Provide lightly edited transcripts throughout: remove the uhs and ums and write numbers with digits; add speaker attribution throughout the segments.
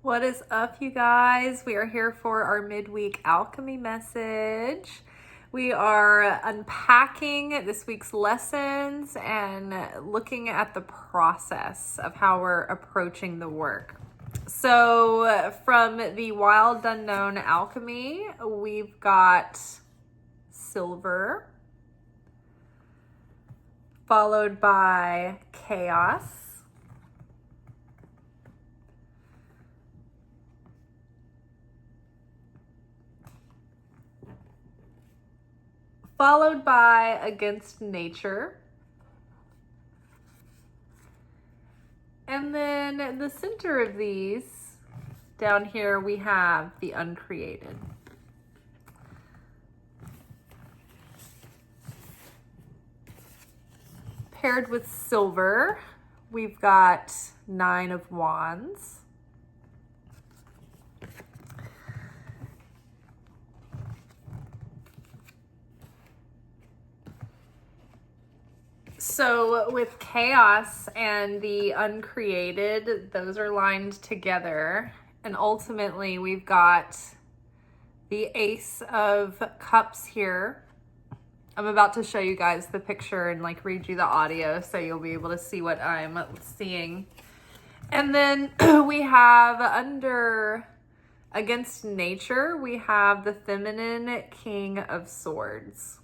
Speaker 1: What is up, you guys? We are here for our midweek alchemy message. We are unpacking this week's lessons and looking at the process of how we're approaching the work. So, from the Wild Unknown Alchemy, we've got silver, followed by chaos, followed by against nature, and then the center of these, down here, we have the uncreated. Paired with silver, we've got 9 of Wands. So with chaos and the uncreated, those are lined together. And ultimately, we've got the Ace of Cups here. I'm about to show you guys the picture and read you the audio so you'll be able to see what I'm seeing. And then we have against nature, we have the feminine King of Swords.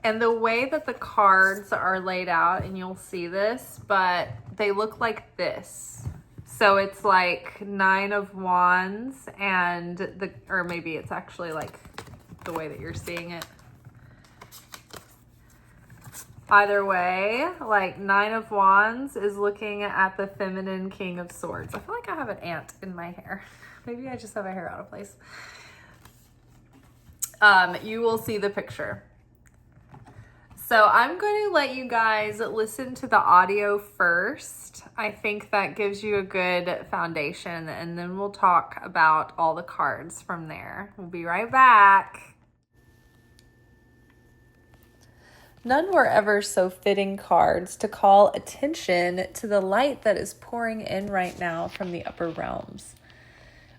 Speaker 1: And the way that the cards are laid out, and you'll see this, but they look like this. So it's like 9 of Wands and or maybe it's actually like the way that you're seeing it. Either way, like 9 of Wands is looking at the feminine King of Swords. I feel like I have an ant in my hair. Maybe I just have my hair out of place. You will see the picture. So I'm going to let you guys listen to the audio first. I think that gives you a good foundation, and then we'll talk about all the cards from there. We'll be right back. None were ever so fitting cards to call attention to the light that is pouring in right now from the upper realms.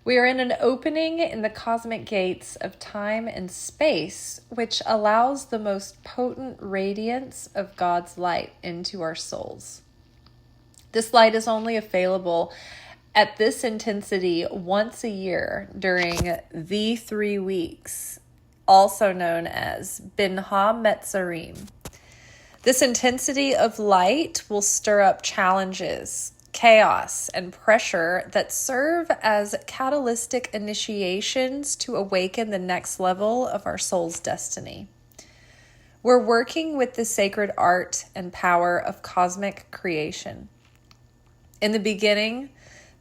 Speaker 1: We are in an opening in the cosmic gates of time and space, which allows the most potent radiance of God's light into our souls. This light is only available at this intensity once a year during the 3 weeks, also known as Bin Ha-Metzarim. This intensity of light will stir up challenges, chaos, and pressure that serve as catalystic initiations to awaken the next level of our soul's destiny. We're working with the sacred art and power of cosmic creation. In the beginning,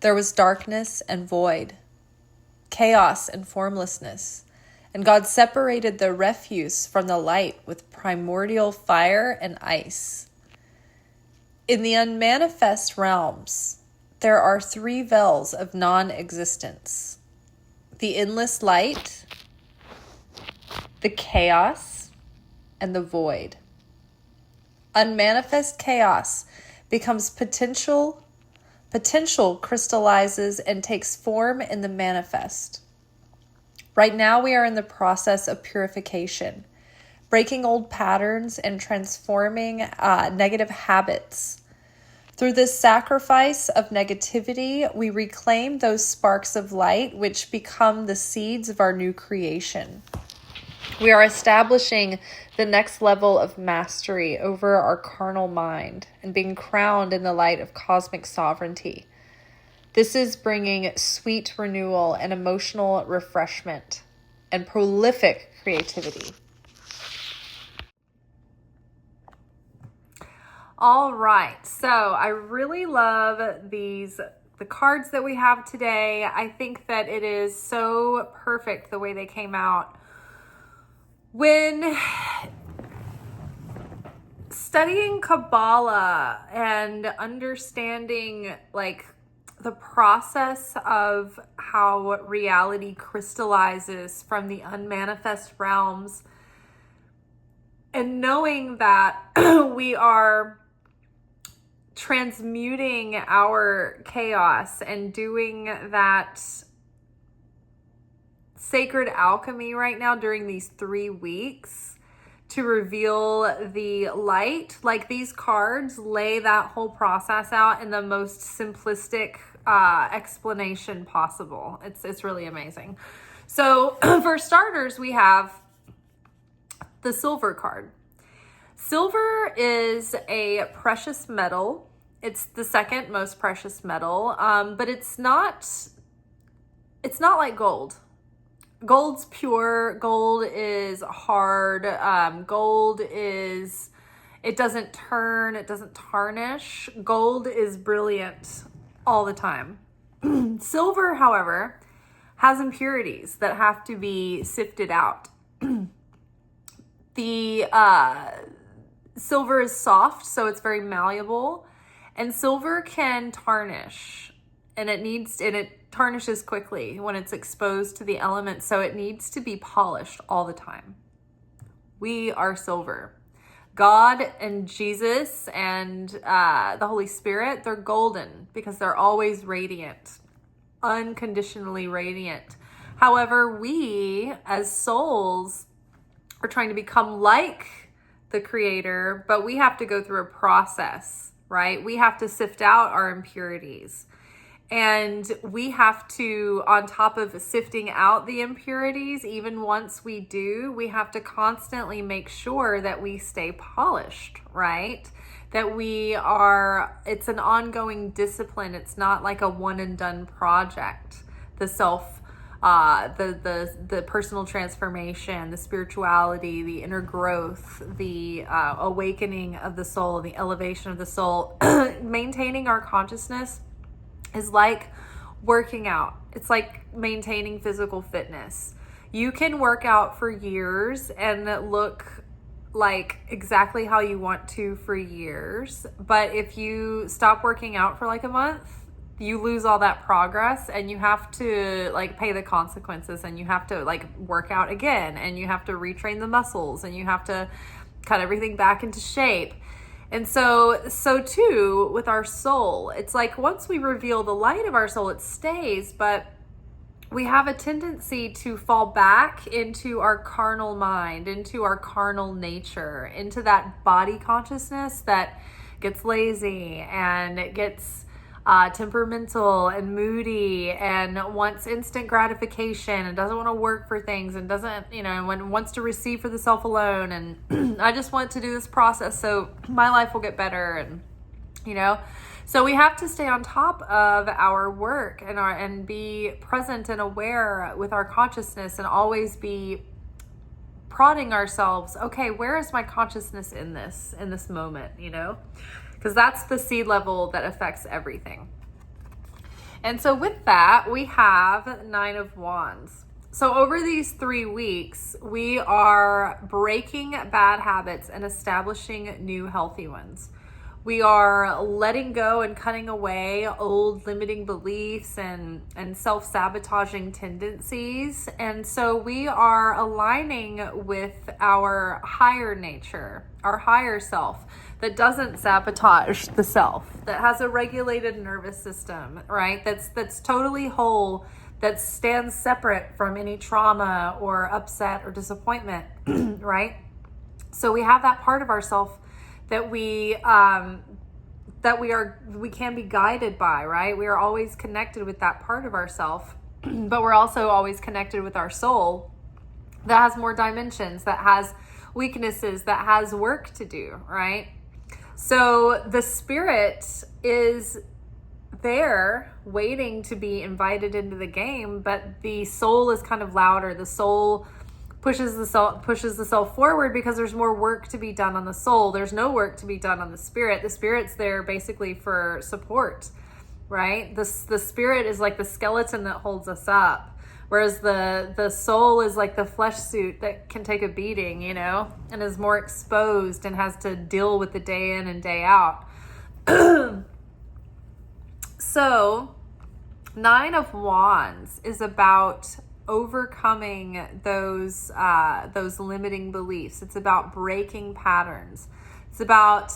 Speaker 1: there was darkness and void, chaos and formlessness, and God separated the refuse from the light with primordial fire and ice. In the unmanifest realms, there are 3 veils of nonexistence: the endless light, the chaos, and the void. Unmanifest chaos becomes potential crystallizes and takes form in the manifest. Right now, we are in the process of purification, breaking old patterns and transforming negative habits. Through this sacrifice of negativity, we reclaim those sparks of light which become the seeds of our new creation. We are establishing the next level of mastery over our carnal mind and being crowned in the light of cosmic sovereignty. This is bringing sweet renewal and emotional refreshment and prolific creativity. All right, so I really love the cards that we have today. I think that it is so perfect the way they came out. When studying Kabbalah and understanding the process of how reality crystallizes from the unmanifest realms, and knowing that we are transmuting our chaos and doing that sacred alchemy right now during these 3 weeks to reveal the light. Like, these cards lay that whole process out in the most simplistic explanation possible. It's really amazing. So for starters, we have the silver card. Silver is a precious metal. It's the second most precious metal, but it's not like gold. Gold's pure. Gold is hard. Gold is, it doesn't turn, it doesn't tarnish. Gold is brilliant all the time. Silver, however, has impurities that have to be sifted out. The silver is soft, so it's very malleable, and silver can tarnish, and it tarnishes quickly when it's exposed to the elements, so it needs to be polished all the time. We are silver. God and Jesus and the Holy Spirit, they're golden because they're always radiant, unconditionally radiant. However, we as souls are trying to become like the Creator, but we have to go through a process, right? We have to sift out our impurities. And we have to, on top of sifting out the impurities, even once we do, we have to constantly make sure that we stay polished, right? That it's an ongoing discipline. It's not like a one and done project. The the personal transformation, the spirituality, the inner growth, the awakening of the soul, the elevation of the soul, maintaining our consciousness is like working out. It's like maintaining physical fitness. You can work out for years and look like exactly how you want to for years, but if you stop working out for like a month, you lose all that progress, and you have to like pay the consequences, and you have to like work out again, and you have to retrain the muscles, and you have to cut everything back into shape. And so too with our soul. It's like once we reveal the light of our soul, it stays, but we have a tendency to fall back into our carnal mind, into our carnal nature, into that body consciousness that gets lazy and it gets temperamental and moody and wants instant gratification and doesn't want to work for things and doesn't, wants to receive for the self alone. And I just want to do this process so my life will get better. And, so we have to stay on top of our work and be present and aware with our consciousness, and always be prodding ourselves. Okay, where is my consciousness in this moment, because that's the seed level that affects everything. And so with that, we have 9 of Wands. So over these 3 weeks, we are breaking bad habits and establishing new healthy ones. We are letting go and cutting away old limiting beliefs and self-sabotaging tendencies. And so we are aligning with our higher nature, our higher self, that doesn't sabotage the self, that has a regulated nervous system, right? That's totally whole, that stands separate from any trauma or upset or disappointment, right? So we have that part of ourself that we can be guided by, right? We are always connected with that part of ourself, but we're also always connected with our soul that has more dimensions, that has weaknesses, that has work to do, right? So the spirit is there waiting to be invited into the game, but the soul is kind of louder. The soul pushes the self forward because there's more work to be done on the soul. There's no work to be done on the spirit. The spirit's there basically for support, right? The spirit is like the skeleton that holds us up, whereas the soul is like the flesh suit that can take a beating, and is more exposed and has to deal with the day in and day out. So 9 of Wands is about overcoming those limiting beliefs. It's about breaking patterns. It's about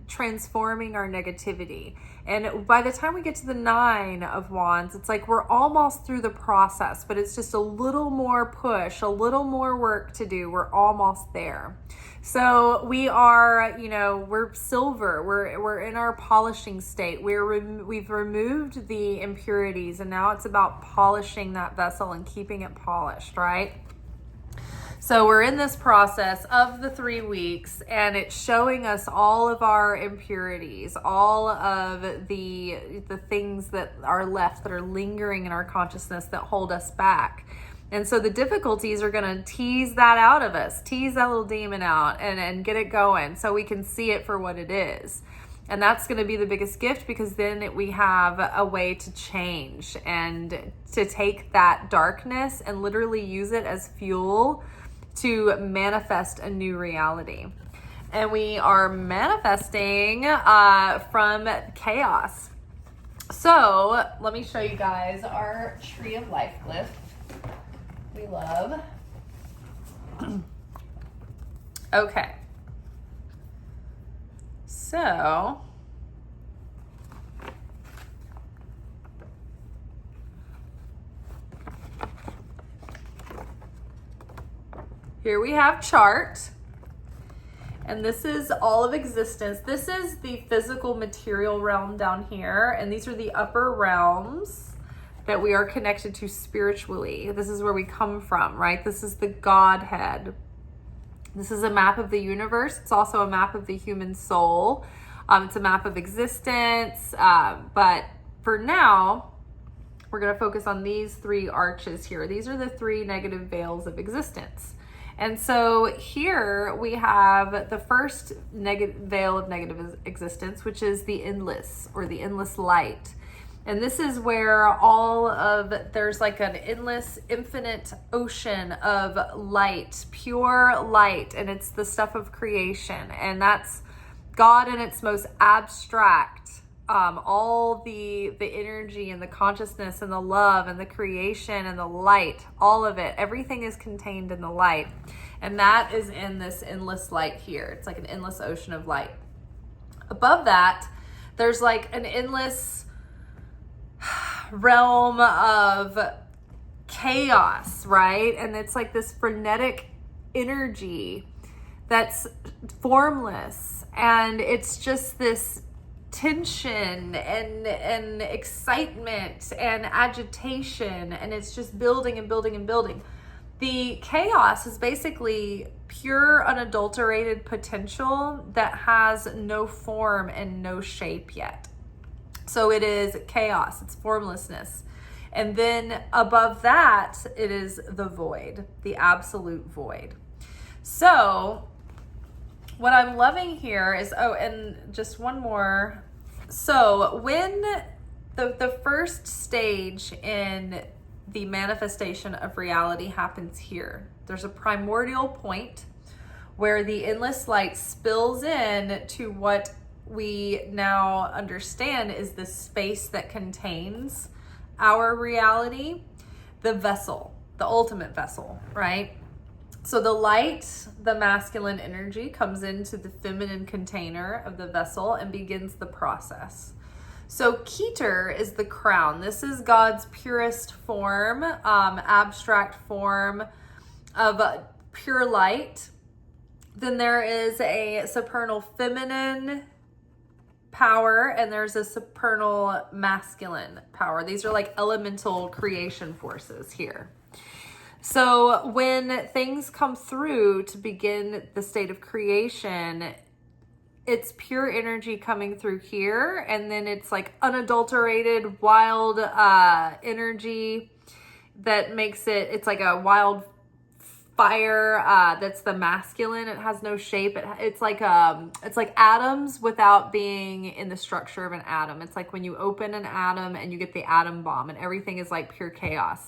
Speaker 1: transforming our negativity. And by the time we get to the 9 of Wands, it's like we're almost through the process, but it's just a little more push, a little more work to do. We're almost there. So we are, we're silver. We're in our polishing state. We've removed the impurities, and now it's about polishing that vessel and keeping it polished, right? So we're in this process of the 3 weeks, and it's showing us all of our impurities, all of the things that are left, that are lingering in our consciousness, that hold us back. And so the difficulties are going to tease that out of us, tease that little demon out and get it going so we can see it for what it is. And that's going to be the biggest gift, because then we have a way to change and to take that darkness and literally use it as fuel to manifest a new reality. And we are manifesting from chaos. So let me show you guys our tree of life glyph we love. Okay. So here we have chart, and this is all of existence. This is the physical material realm down here, and these are the upper realms that we are connected to spiritually. This is where we come from, right? This is the Godhead. This is a map of the universe. It's also a map of the human soul. It's a map of existence. But for now, we're going to focus on these 3 arches here. These are the 3 negative veils of existence. And so here we have the first veil of negative existence, which is the endless, or the endless light. And this is where there's like an endless, infinite ocean of light, pure light, and it's the stuff of creation. And that's God in its most abstract, all the energy and the consciousness and the love and the creation and the light, all of it, everything is contained in the light. And that is in this endless light here. It's like an endless ocean of light. Above that, there's like an endless realm of chaos, right? And it's like this frenetic energy that's formless, and it's just this tension and excitement and agitation, and it's just building and building and building. The chaos is basically pure, unadulterated potential that has no form and no shape yet. So it is chaos, it's formlessness. And then above that, it is the void, the absolute void. So what I'm loving here is, and just one more. So when the first stage in the manifestation of reality happens here, there's a primordial point where the endless light spills in to what we now understand is the space that contains our reality, the vessel, the ultimate vessel, right? So the light, the masculine energy, comes into the feminine container of the vessel and begins the process. So Keter is the crown. This is God's purest form, abstract form of pure light. Then there is a supernal feminine power, and there's a supernal masculine power. These are like elemental creation forces here. So when things come through to begin the state of creation, it's pure energy coming through here, and then it's like unadulterated, wild energy that makes it's like a wild fire that's the masculine. It has no shape. It's like atoms without being in the structure of an atom. It's like when you open an atom and you get the atom bomb and everything is like pure chaos.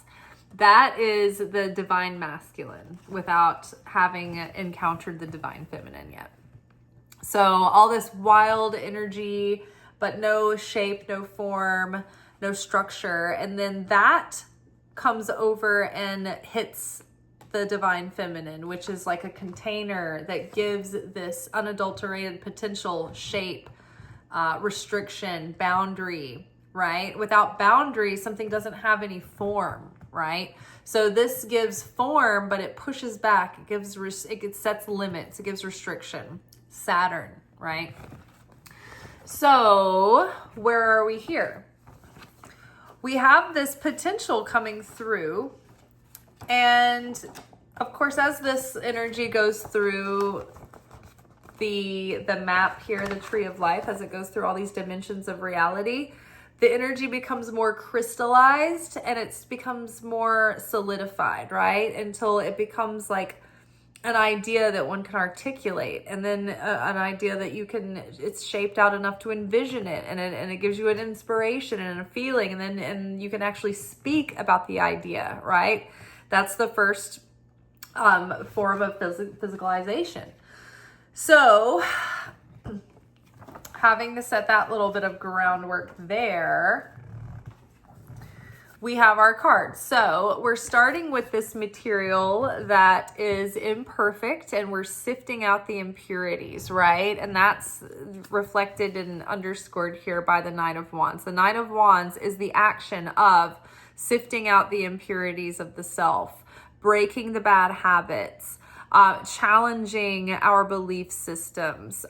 Speaker 1: That is the divine masculine without having encountered the divine feminine yet. So all this wild energy, but no shape, no form, no structure. And then that comes over and hits the divine feminine, which is like a container that gives this unadulterated potential, shape, restriction, boundary, right? Without boundary, something doesn't have any form, right? So this gives form, but it pushes back. It sets limits. It gives restriction. Saturn, right? So where are we here? We have this potential coming through, and of course, as this energy goes through the map here, the tree of life, as it goes through all these dimensions of reality, the energy becomes more crystallized and it becomes more solidified, right? Until it becomes like an idea that one can articulate, and then an idea that it's shaped out enough to envision it, and it gives you an inspiration and a feeling, and you can actually speak about the idea, right? That's the first form of physicalization. So having to set that little bit of groundwork there, we have our cards. So we're starting with this material that is imperfect, and we're sifting out the impurities, right? And that's reflected and underscored here by the Nine of Wands. The Nine of Wands is the action of sifting out the impurities of the self, breaking the bad habits, challenging our belief systems,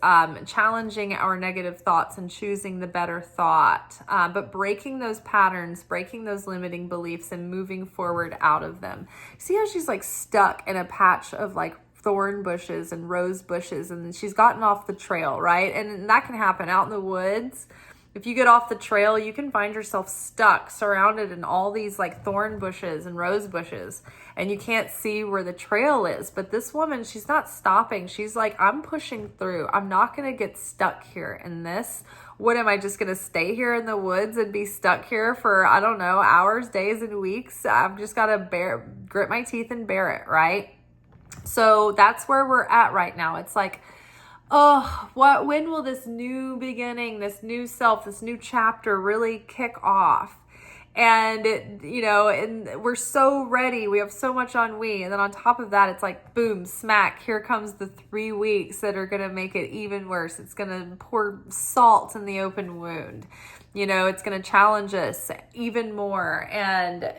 Speaker 1: challenging our negative thoughts and choosing the better thought, but breaking those patterns, breaking those limiting beliefs and moving forward out of them. See how she's like stuck in a patch of like thorn bushes and rose bushes, and she's gotten off the trail, right? And that can happen out in the woods. If you get off the trail, you can find yourself stuck, surrounded in all these like thorn bushes and rose bushes, and you can't see where the trail is. But this woman, she's not stopping. She's like, I'm pushing through. I'm not going to get stuck here in this. What am I just going to stay here in the woods and be stuck here for, I don't know, hours, days, and weeks? I've just got to grit my teeth and bear it, right? So that's where we're at right now. It's like, oh, when will this new beginning, this new self, this new chapter really kick off? And, and we're so ready. We have so much ennui. And then on top of that, it's like, boom, smack, here comes the 3 weeks that are going to make it even worse. It's going to pour salt in the open wound. It's going to challenge us even more and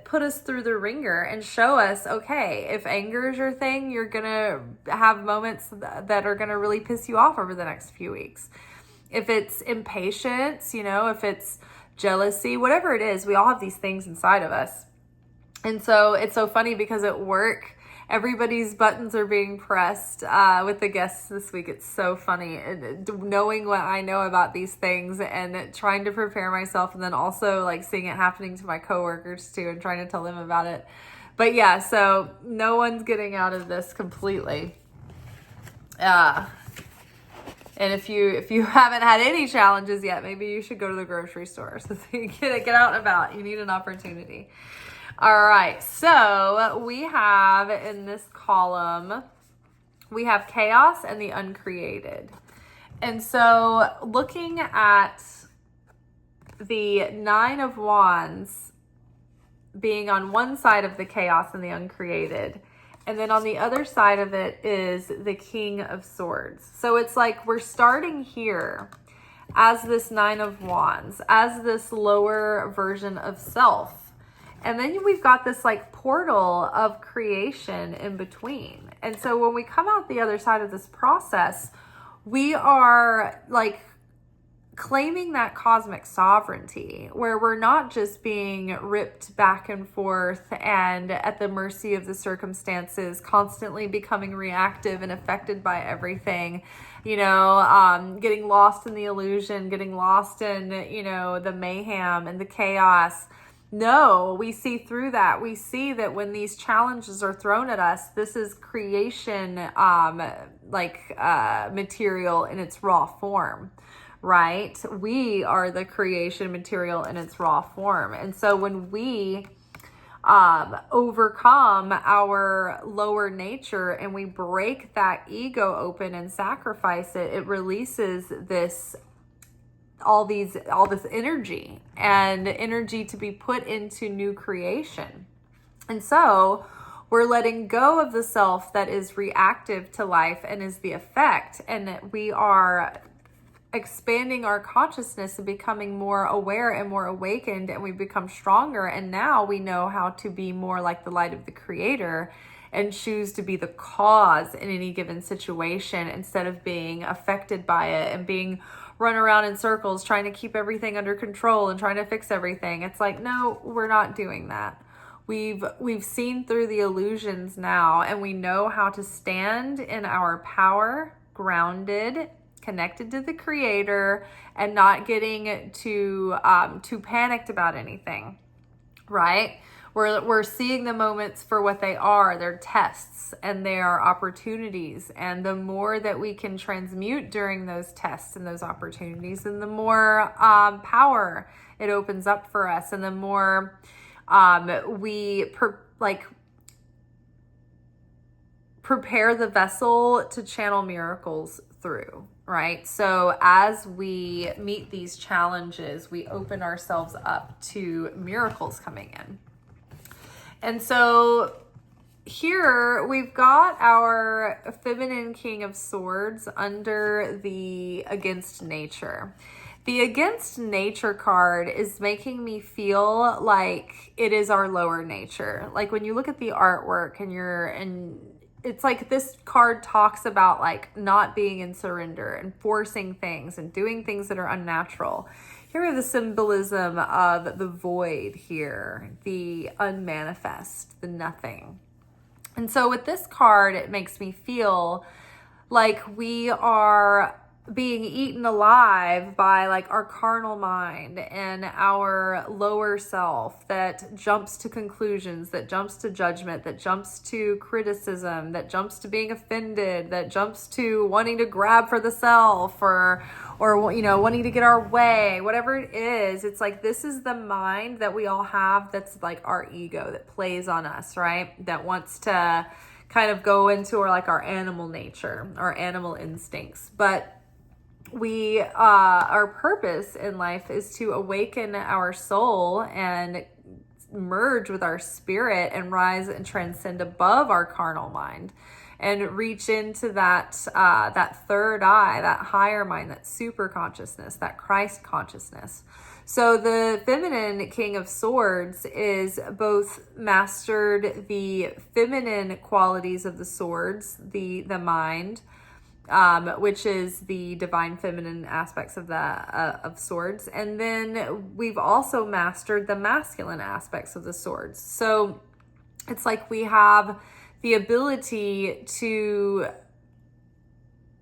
Speaker 1: put us through the ringer and show us, okay, if anger is your thing, you're going to have moments that are going to really piss you off over the next few weeks. If it's impatience, if it's jealousy, whatever it is, we all have these things inside of us. And so it's so funny because at work, everybody's buttons are being pressed with the guests this week. It's so funny. And knowing what I know about these things and trying to prepare myself, and then also like seeing it happening to my coworkers too and trying to tell them about it. But yeah, so no one's getting out of this completely. And if you haven't had any challenges yet, maybe you should go to the grocery store so you get out and about. You need an opportunity. All right, so we have in this column, we have chaos and the uncreated. And so looking at the Nine of Wands being on one side of the chaos and the uncreated, and then on the other side of it is the King of Swords. So it's like we're starting here as this Nine of Wands, as this lower version of self. And then we've got this like portal of creation in between. And so when we come out the other side of this process, we are like claiming that cosmic sovereignty, where we're not just being ripped back and forth and at the mercy of the circumstances, constantly becoming reactive and affected by everything, getting lost in the illusion, getting lost in, the mayhem and the chaos. No, we see through that. We see that when these challenges are thrown at us, this is creation, material in its raw form. Right? We are the creation material in its raw form. And so when we overcome our lower nature and we break that ego open and sacrifice it, it releases all this energy and energy to be put into new creation. And so We're letting go of the self that is reactive to life and is the effect. And we are expanding our consciousness and becoming more aware and more awakened, and we become stronger. And now we know how to be more like the light of the Creator and choose to be the cause in any given situation instead of being affected by it and being run around in circles trying to keep everything under control and trying to fix everything. It's like, no, we're not doing that. We've seen through the illusions now, and we know how to stand in our power, grounded, connected to the Creator, and not getting too panicked about anything, right? We're seeing the moments for what they are. They're tests and they are opportunities. And the more that we can transmute during those tests and those opportunities, and the more power it opens up for us, and the more we prepare the vessel to channel miracles through, right? So as we meet these challenges, we open ourselves up to miracles coming in. And so here we've got our feminine King of Swords under the Against Nature. The Against Nature card is making me feel like it is our lower nature. Like when you look at the artwork and it's like this card talks about like not being in surrender and forcing things and doing things that are unnatural. Here we have the symbolism of the void here, the unmanifest, the nothing. And so with this card, it makes me feel like we are being eaten alive by like our carnal mind and our lower self that jumps to conclusions, that jumps to judgment, that jumps to criticism, that jumps to being offended, that jumps to wanting to grab for the self or you know, wanting to get our way, whatever it is. It's like this is the mind that we all have that's like our ego that plays on us, right? That wants to kind of go into our animal nature, our animal instincts. But our purpose in life is to awaken our soul and merge with our spirit and rise and transcend above our carnal mind and reach into that third eye, that higher mind, that super consciousness, that Christ consciousness. So the feminine King of Swords is both mastered the feminine qualities of the swords, the mind, which is the divine feminine aspects of of swords. And then we've also mastered the masculine aspects of the swords. So it's like we have the ability to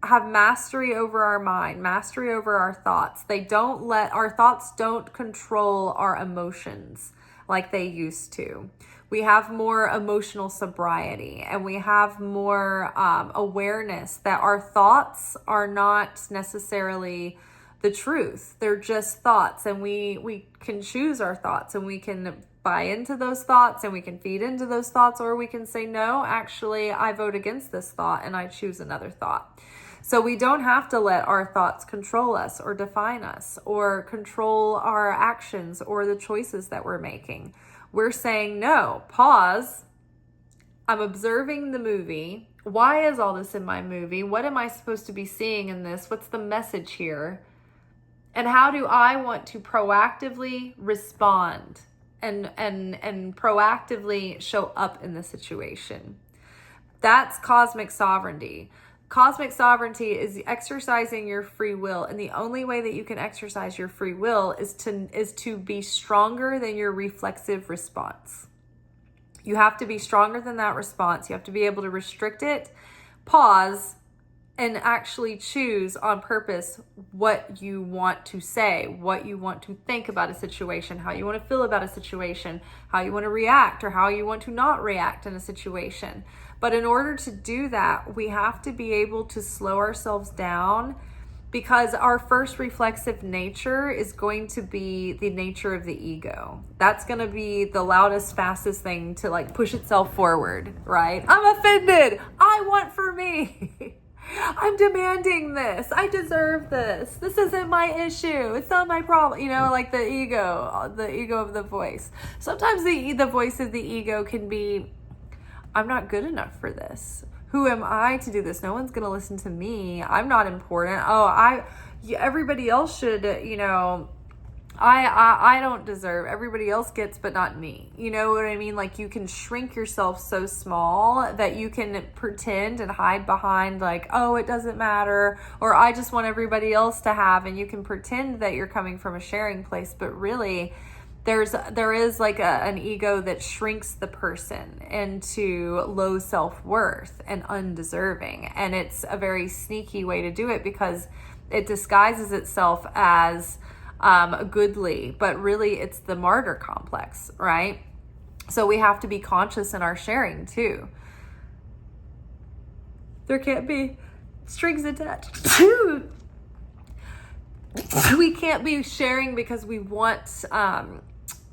Speaker 1: have mastery over our mind, mastery over our thoughts. Our thoughts don't control our emotions like they used to. We have more emotional sobriety, and we have more awareness that our thoughts are not necessarily the truth. They're just thoughts, and we can choose our thoughts, and we can buy into those thoughts, and we can feed into those thoughts, or we can say, no, actually, I vote against this thought and I choose another thought. So we don't have to let our thoughts control us or define us or control our actions or the choices that we're making. We're saying, no, pause. I'm observing the movie. Why is all this in my movie? What am I supposed to be seeing in this? What's the message here? And how do I want to proactively respond and proactively show up in the situation? That's cosmic sovereignty. Cosmic sovereignty is exercising your free will, and the only way that you can exercise your free will is to be stronger than your reflexive response. You have to be stronger than that response. You have to be able to restrict it, pause, and actually choose on purpose what you want to say, what you want to think about a situation, how you want to feel about a situation, how you want to react, or how you want to not react in a situation. But in order to do that, we have to be able to slow ourselves down, because our first reflexive nature is going to be the nature of the ego. That's going to be the loudest, fastest thing to like push itself forward, right? I'm offended. I want for me. I'm demanding this. I deserve this. This isn't my issue. It's not my problem. You know, like the ego of the voice. Sometimes the voice of the ego can be I'm not good enough for this. Who am I to do this? No one's going to listen to me. I'm not important. Everybody else should, I don't deserve. Everybody else gets, but not me. You know what I mean? Like, you can shrink yourself so small that you can pretend and hide behind like, oh, it doesn't matter, or I just want everybody else to have, and you can pretend that you're coming from a sharing place, but really there is like an ego that shrinks the person into low self-worth and undeserving. And it's a very sneaky way to do it because it disguises itself as goodly, but really it's the martyr complex, right? So we have to be conscious in our sharing too. There can't be strings attached. We can't be sharing because we want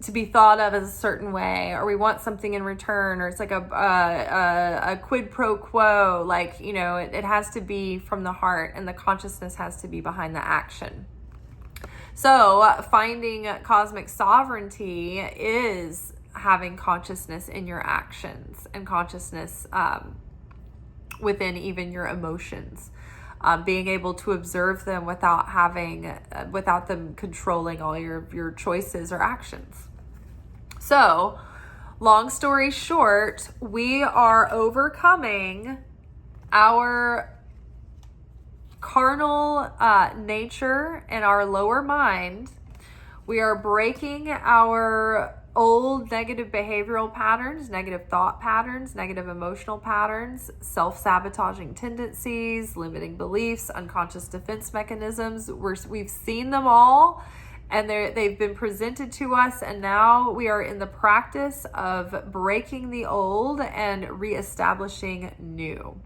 Speaker 1: to be thought of as a certain way, or we want something in return, or it's like a quid pro quo. Like, it has to be from the heart, and the consciousness has to be behind the action. So finding cosmic sovereignty is having consciousness in your actions and consciousness within even your emotions. Being able to observe them without them controlling all your choices or actions. So, long story short, we are overcoming our carnal nature and our lower mind. We are breaking our old negative behavioral patterns, negative thought patterns, negative emotional patterns, self-sabotaging tendencies, limiting beliefs, unconscious defense mechanisms. We've seen them all, and they've been presented to us, and now we are in the practice of breaking the old and reestablishing new,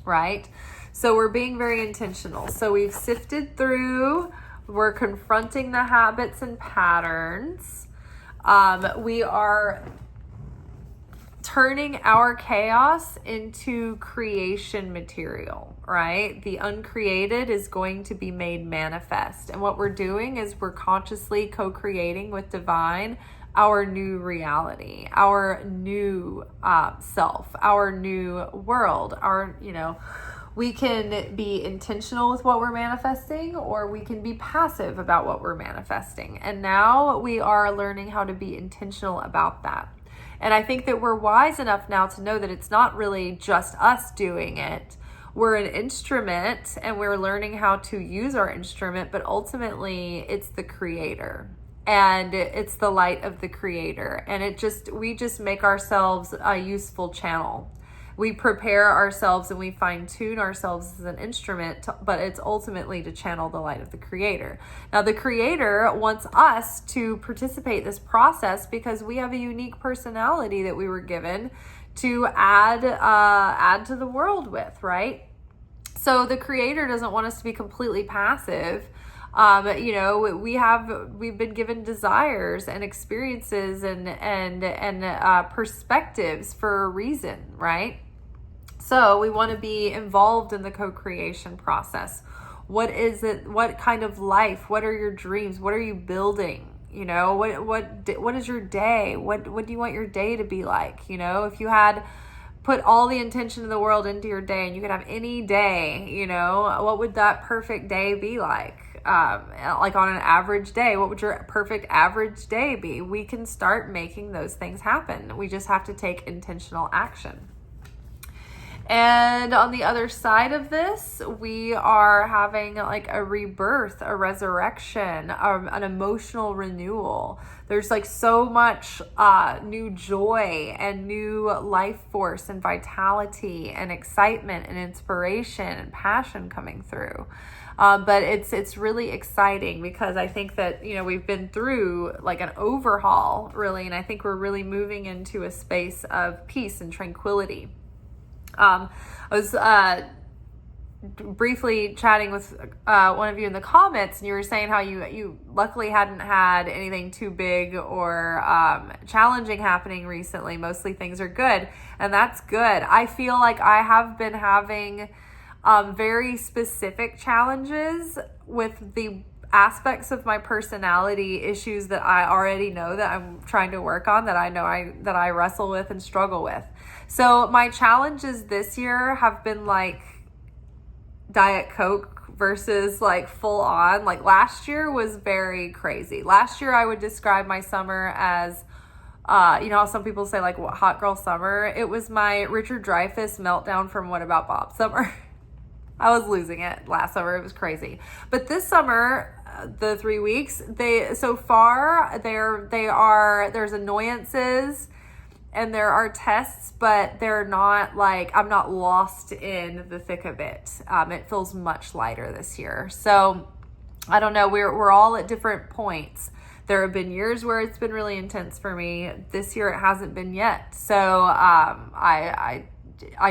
Speaker 1: right? So we're being very intentional. So we've sifted through, we're confronting the habits and patterns. We are turning our chaos into creation material, right? The uncreated is going to be made manifest. And what we're doing is we're consciously co-creating with divine our new reality, our new self, our new world, we can be intentional with what we're manifesting, or we can be passive about what we're manifesting. And now we are learning how to be intentional about that. And I think that we're wise enough now to know that it's not really just us doing it. We're an instrument, and we're learning how to use our instrument, but ultimately it's the creator. And it's the light of the creator. And we just make ourselves a useful channel. We prepare ourselves and we fine tune ourselves as an instrument, but it's ultimately to channel the light of the creator. Now, the creator wants us to participate in this process because we have a unique personality that we were given to add to the world with, right? So the creator doesn't want us to be completely passive. We've been given desires and experiences and perspectives for a reason, right? So we want to be involved in the co-creation process. What is it? What kind of life? What are your dreams? What are you building? What is your day? What do you want your day to be like? If you had put all the intention in the world into your day and you could have any day, what would that perfect day be like? Like on an average day, what would your perfect average day be? We can start making those things happen. We just have to take intentional action. And on the other side of this, we are having like a rebirth, a resurrection, an emotional renewal. There's like so much new joy and new life force and vitality and excitement and inspiration and passion coming through. But it's really exciting because I think that, we've been through like an overhaul really. And I think we're really moving into a space of peace and tranquility. I was briefly chatting with one of you in the comments, and you were saying how you luckily hadn't had anything too big or challenging happening recently. Mostly things are good, and that's good. I feel like I have been having very specific challenges with the aspects of my personality issues that I already know that I'm trying to work on, that I know that I wrestle with and struggle with. So my challenges this year have been like Diet Coke versus like full on. Like last year was very crazy. Last year I would describe my summer as you know how some people say like what hot girl summer? It was my Richard Dreyfuss meltdown from What About Bob summer. I was losing it last summer. It was crazy. But this summer, the 3 weeks, there's annoyances and there are tests, but they're not like, I'm not lost in the thick of it. It feels much lighter this year. So I don't know. We're all at different points. There have been years where it's been really intense for me. This year it hasn't been yet. So I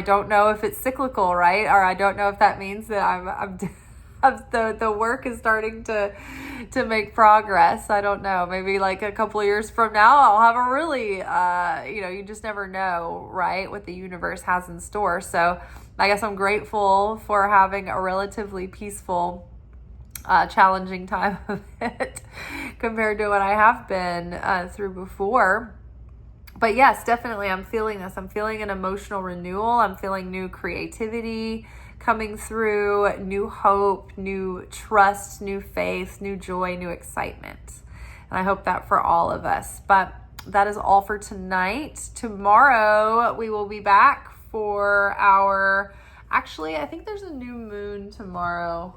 Speaker 1: don't know if it's cyclical, right? Or I don't know if that means that the work is starting to make progress. I don't know. Maybe like a couple of years from now, I'll have a really, you just never know, right? What the universe has in store. So I guess I'm grateful for having a relatively peaceful, challenging time of it compared to what I have been through before. But yes, definitely I'm feeling this. I'm feeling an emotional renewal. I'm feeling new creativity coming through, new hope, new trust, new faith, new joy, new excitement. And I hope that for all of us. But that is all for tonight. Tomorrow we will be back for actually, I think there's a new moon tomorrow.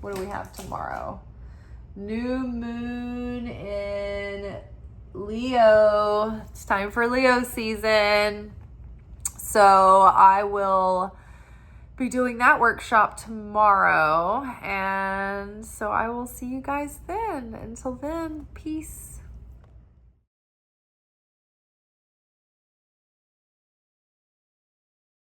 Speaker 1: What do we have tomorrow? New moon in Leo. It's time for Leo season. So I will be doing that workshop tomorrow. And so I will see you guys then. Until then, peace.